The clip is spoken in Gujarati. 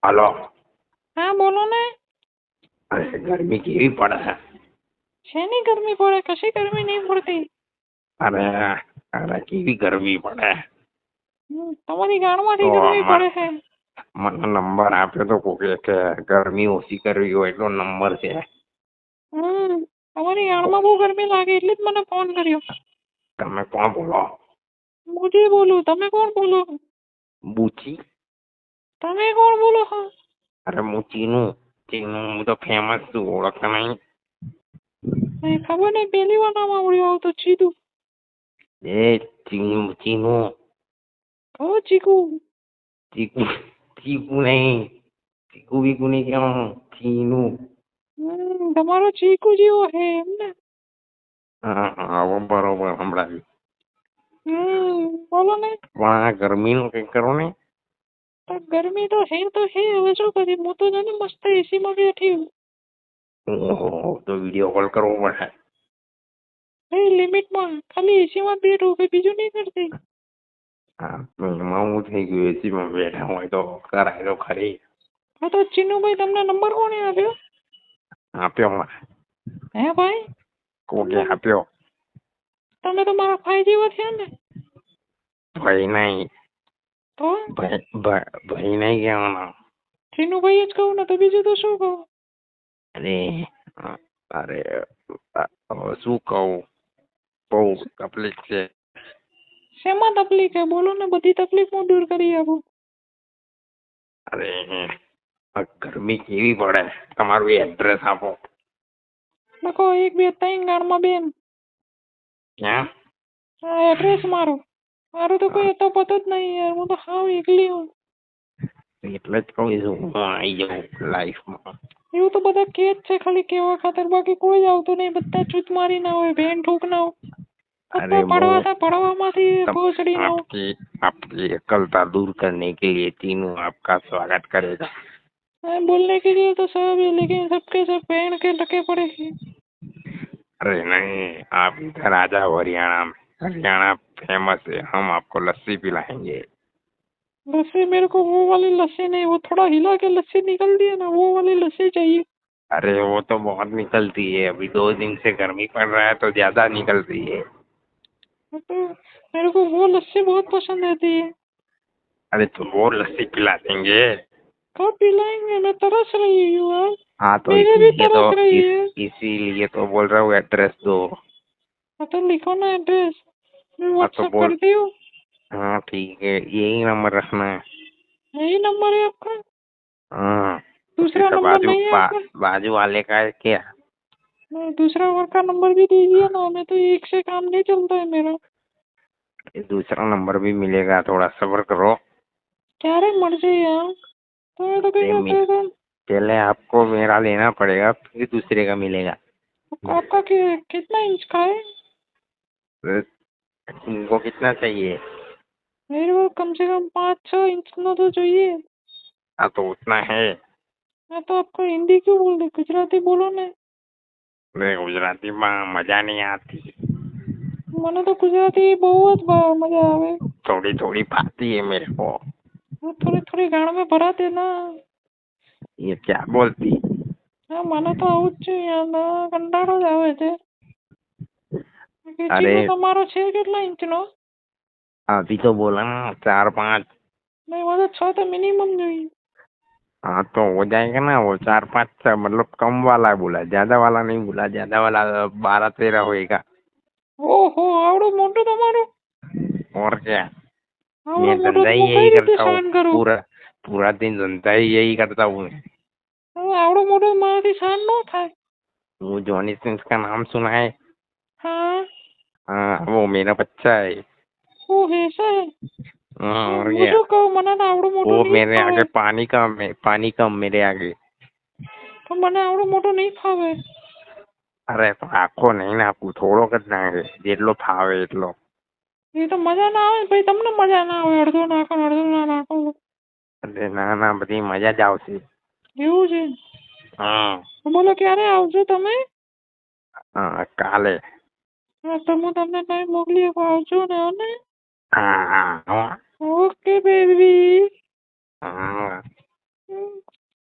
હલો. હા બોલો ને. અરે ગરમી કેવી પડે છે. શેની ગરમી પડે? કશી ગરમી નહીં પડતી. અરે અરે કેવી ગરમી પડે. તમારી ગાળમાંથી તો ગરમી પડે છે. મને નંબર આપ્યો તો કોકે કે ગરમી ઓછી કરવી હોય એટલો નંબર છે. તમારી ગાળમાં બહુ ગરમી લાગે એટલે જ મને ફોન કર્યો. તમે કોણ બોલો? મુજી બોલું. તમે કોણ બોલો? બુચી? તમે કોણ બોલો છો? અરે હું ચીનું હું તો ફેમસ છું, ઓળખતા નહીં? ખબર નહીં, પહેલી વાર નામ આવડ્યું આવતું ચીધું. એ ચીનું કહો ચીકુ. ચીકુ ચીકુ નહીં, ચીકુ બીકુ નહીં કહેવાનું, ચીનું. તમારો ચીકુ જેવો છે એમ ને? હા હા બરોબર સંભળાવ્યું. બોલો ને. પણ આ ગરમીનું કંઈક કરો ને. ગરમી તો છે હવે શું કરીએ? હું તો જાને મસ્ત એસીમાં બેઠી હું. ઓહો, તો વિડીયો કોલ કરવો પડે. લિમિટમાં ખાલી એસીમાં બેઠું, કે બીજું નહીં કરતી. હા, એમાં હું થઈ ગયું, એસીમાં બેઠા હોય તો કરાય તો ખરી. હા તો ચીનુભાઈ તમને નંબર કોણે આપ્યો? આપ્યો મને. હે ભાઈ? કોકે આપ્યો. તમે તો મારા ભાઈ જેવા થયા ને. ભાઈ નહીં. તો ભાઈ નહીં કહેવાનો. ચીનુભાઈ જ કહું ને, તો બીજું તો શું કહું? અરે શું કહું, બહુ તકલીફ છે. શેમાં તકલીફ છે? બોલો ને, બધી તકલીફ હું દૂર કરી આપું. અરે ગરમી કેવી પડે, તમારું એડ્રેસ આપો. લખો 1 2 3 ગાળમાં બેન. ક્યાં? એડ્રેસ મારું તો કોઈ તો પતો જ નહીં યાર. હું તો હાવ એકલી હું. એટલે જ કહું છું હું આવી જાઉં લાઈફમાં. એવું તો બધા કે જ છે, ખાલી કેવા ખાતર. બાકી કોઈ જ આવતું નહીં. બધા ચૂત મારી ના હોય, ભેન ઠૂક ના હોય. अरे પડવામાંથી ભોસડી ના હોય. आपकी एकलता दूर करने के लिए तीनों आपका स्वागत करेगा. बोलने के लिए तो सब है, लेकिन सबके सब पहन के रखे पड़े हैं. अरे नहीं, आप इधर आ जाओ हरियाणा में. हरियाणा फेमस है, हम आपको लस्सी पिलाएंगे. लस्सी मेरे को वो वाली लस्सी नहीं, वो थोड़ा हिला के लस्सी निकलती है ना, वो वाली लस्सी चाहिए. अरे वो तो बहुत निकलती है, अभी 2 दिन से गर्मी पड़ रहा है तो ज्यादा निकलती है. तो मेरे को वो लस्सी बहुत पसंद आती है. अरे तो वो लस्सी पिला देंगे. कब पिलाएंगे? मैं तरस रही हूँ यार. हाँ तो मेरे भी तरस रही है. इसीलिए तो बोल रहा हूँ एड्रेस दो. तो लिखो ना एड्रेस, मैं व्हाट्सएप बोल. करती हूँ. हाँ ठीक है, यही नंबर रखना है. यही नंबर है आपका? हाँ. दूसरा नंबर नहीं है आपका? बाजू वाले का है क्या? नहीं, दूसरा वर्ग का नंबर भी दीजिए ना. मैं तो एक से काम नहीं चलता है मेरा. दूसरा नंबर भी मिलेगा, थोड़ा सब्र करो. क्या रे मर्जी यार. तो पहले आपको मेरा लेना पड़ेगा, फिर दूसरे का मिलेगा. आपका कितना इंच का है? तुमको कितना चाहिए? मेरे को कम से कम 5-6 इंच ना तो चाहिए. हाँ तो उतना है. मैं तो आपको हिंदी क्यों बोल रही, गुजराती बोलो ना. गुजराती में मजा नहीं आती. મને તો ગુજરાતી બહુ જ મજા આવે. थोड़ी थोड़ी पाती है मेरे को. वो थोड़ी थोड़ी गाड़ में भरा देना. ये क्या बोलती? हाँ મને તો આવું જ છે યાર, કંટાળો જ આવે છે. अरे તમારો છે કેટલા ઇંચનો? अभी तो बोला ना 4-5. नहीं, वो तो 6 तो मिनिमम જોઈએ. हाँ तो हो जाएगा ना, वो 4-5 मतलब कम वाला बोला, ज्यादा वाला नहीं बोला. ज्यादा वाला 12-13 होएगा. ओहो, आवड़ो मोटो તમારો. और क्या, आवड़ो मैं मोटो धंधा ही तो यही कई રીતે करता सहन हूँ. करूं? पूरा दिन धंधा ही यही करता हूँ. आवड़ो मोटो મારાથી सहन ન થાય. वो जॉनी सिंस का नाम सुना है? हाँ. हाँ, वो मेरा बच्चा है. वो ऐसा है. और क्या, मुझे कहो મને તો આવડો મોટો वो નહીં मेरे ફાવે. आगे पानी कम मेरे आगे. તો મને આવડો મોટો નહીં ફાવે. અરે તો આખો નહીં નાખું, થોડોક જ નાખે, જેટલો ફાવે એટલો. એ તો મજા ના આવે ભાઈ, તમને મજા ના આવે. અડધો નાખો અડધો ના નાખો. અરે ના બધી મજા જ આવશે. એવું છે? હા. બોલો ક્યારે આવજો તમે? હા કાલે. હા તો હું તમને ટાઈમ મોકલી આપું, આવજો ને. હા. Okay baby. હા.